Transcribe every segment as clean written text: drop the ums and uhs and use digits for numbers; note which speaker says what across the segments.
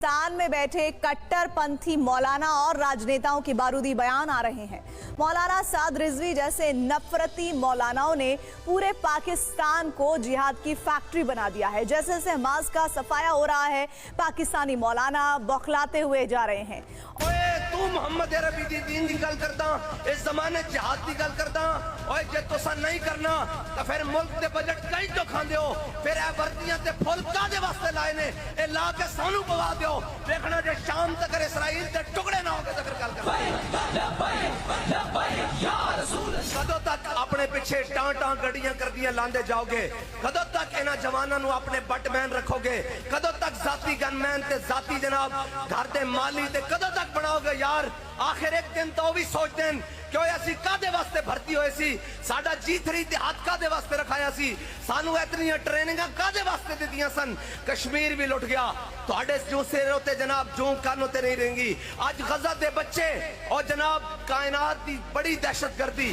Speaker 1: पाकिस्तान में बैठे कट्टरपंथी मौलाना और राजनेताओं के बारूदी बयान आ रहे हैं। मौलाना साद रिजवी जैसे नफरती मौलानाओं ने पूरे पाकिस्तान को जिहाद की फैक्ट्री बना दिया है। जैसे जैसे हमास का सफाया हो रहा है, पाकिस्तानी मौलाना बौखलाते हुए जा रहे हैं।
Speaker 2: तू मोहम्मद अरबी दी दीन की गल करदा, इस जमाने जिहाद की गल करदा। ओए जे तुसा नहीं करना तो फिर मुल्क दे बजट कई तो खांदे हो, फिर ए वर्दियां ते फुल कादे वास्ते लाए ने, ए ला के सानू पवा दियो। देखना जे शाम तक इसराइल ते टुकड़े ना होके तक गल कर। कदों तक अपने पीछे टां गड्डियां कर दियां लांदे जाओगे? कदों तक इन्हां जवानां नू अपने बटमैन रखोगे? कदों तक जाती गनमैन ते जाती जनाब घर दे माली ते कदों तक बनाओगे यार? आखिर एक दिन तो भी सोच दें क्यों असी कादे वास्ते भर्ती होए सी, साडा G3 इतिहाद कादे वास्ते रखाया सी, सानू इतनी ट्रेनिंगां कादे वास्ते दित्तियां सन। कश्मीर भी लुट गया, तुहाडे जो सिर होते जनाब जो कानों ते नहीं रहेंगी। आज गजा दे बच्चे और जनाब कायनात की बड़ी दहशतगर्दी।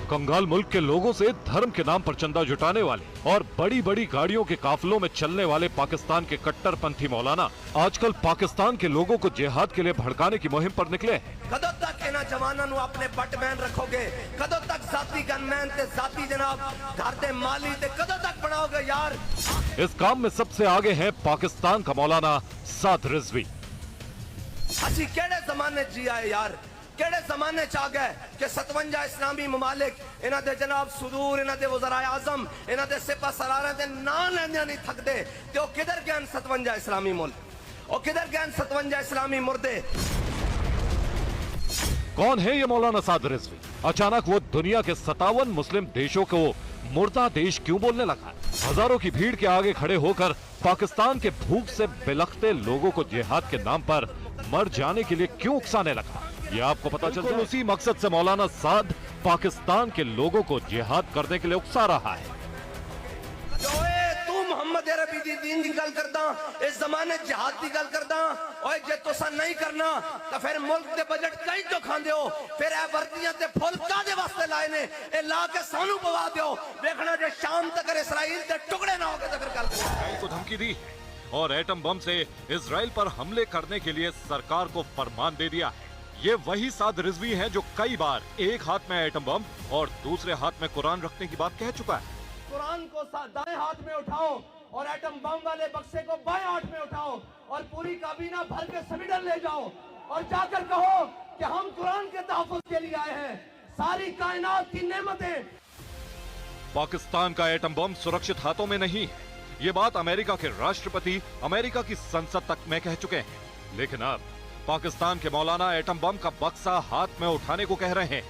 Speaker 3: कंगाल मुल्क के लोगों से धर्म के नाम पर चंदा जुटाने वाले और बड़ी बड़ी गाड़ियों के काफिलों में चलने वाले पाकिस्तान के कट्टरपंथी मौलाना आजकल पाकिस्तान के लोगों को जिहाद के लिए भड़काने की मुहिम पर निकले हैं।
Speaker 2: कदों तक इन्हां जवानां नू अपने बटमैन रखोगे? कदों तक जाती गनमैन ते जाती जनाब घर दे माली ते कदों तक बनाओगे यार?
Speaker 3: इस काम में सबसे आगे है पाकिस्तान का मौलाना साद रिजवी।
Speaker 2: असी केड़े जमाने जी आए यार, केड़े जमाने च आ गए कि 57 इस्लामी ममालिक इन्हां दे जनाब सुदूर, इन्हां दे वज़राए आज़म, इन्हां दे सिपा सलारां दे नां लैंदे नहीं थकदे। ते ओ किधर गए 57 इस्लामी मुल्क? ओ किधर गए 57 इस्लामी मुर्दे?
Speaker 3: कौन है ये मौलाना साद रिजवी? अचानक वो दुनिया के 57 मुस्लिम देशों को मुर्दा देश क्यों बोलने लगा? हजारों की भीड़ के आगे खड़े होकर पाकिस्तान के भूख से बिलखते लोगों को जिहाद के नाम पर मर जाने के लिए क्यों उकसाने लगा? ये आपको पता चलता है। उसी मकसद से मौलाना साद पाकिस्तान के लोगों को जिहाद करने के लिए उकसा रहा है।
Speaker 2: तू मोहम्मद अरबी दी दीन की गल करदा, इस जमाने जिहाद की गल करदा। ओए जे तुसा नहीं करना तो फिर मुल्क दे बजट कई तो खांदे हो, फिर ए वर्दियां ते फुल कादे वास्ते लाए ने, ए ला के सानू पवा दियो। देखना जे शाम तक इसराइल ते टुकड़े ना होके तक गल कर।
Speaker 3: को धमकी दी और एटम बम से इजराइल पर हमले करने के लिए सरकार को फरमान दे दिया है। ये वही साद रिजवी है जो कई बार एक हाथ में एटम बम और दूसरे हाथ में कुरान रखने की बात कह चुका है।
Speaker 2: कुरान को दाएं हाथ में उठाओ और एटम बम वाले बक्से को बाएं हाथ में उठाओ और पूरी काबीना भर के स्वीडन ले जाओ और जाकर कहो कि हम कुरान के तहफ़्फ़ुज़ के लिए आए हैं। सारी कायनात की नेमतें।
Speaker 3: पाकिस्तान का एटम बम सुरक्षित हाथों में नहीं है, ये बात अमेरिका के राष्ट्रपति अमेरिका की संसद तक में कह चुके हैं। लेकिन अब पाकिस्तान के मौलाना एटम बम का बक्सा हाथ में उठाने को कह रहे हैं।